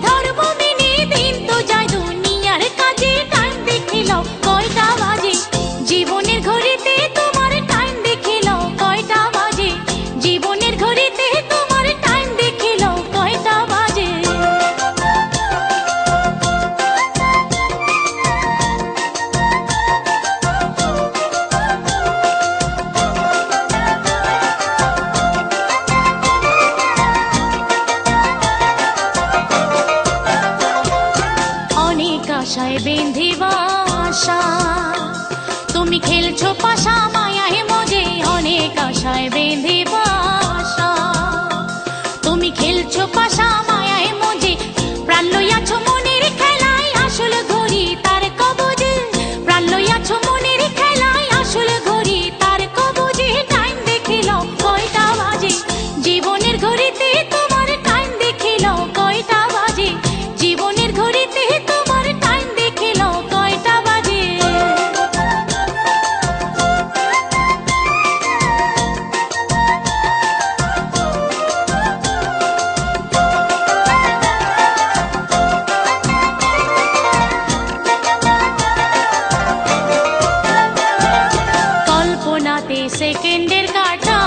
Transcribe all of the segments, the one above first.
ধর্ম মেনে দিন তো যায় দুনিয়ার কাজে, টাইম দেখে লও কয়টা বাজে, জীবনের ঘড়িতে তোমার টাইম দেখে লও কয়টা বাজে, জীবনের ঘড়িতে তোমার টাইম দেখে লও কয়টা বাজে। অনেক আশায় বেঁধে বাসা, তুমি খেলছো পাশা মায়ায় মজে, অনেক আশায় বেঁধে বাসা, তুমি খেলছো পাশা মায়ায় মজে, প্রাণ লইয়াছো মনের খেলায় আসল ঘড়ি তার কবজে, প্রাণ লইয়াছো মনের খেলায় আসল ঘড়ি তার কবজে, টাইম দেখে লও কয়টা বাজে, জীবনের ঘড়িতে তোমার টাইম দেখে লও কয়টা বাজে, জীবনের ঘড়িতে তোমার টাইম দেখে লও কয়টা বাজে। কল্পনাতে সেকেন্ডের কাটা,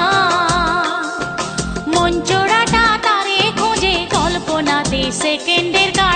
মন চোরাটা তারে খোঁজে, কল্পনাতে সেকেন্ডের কাটা।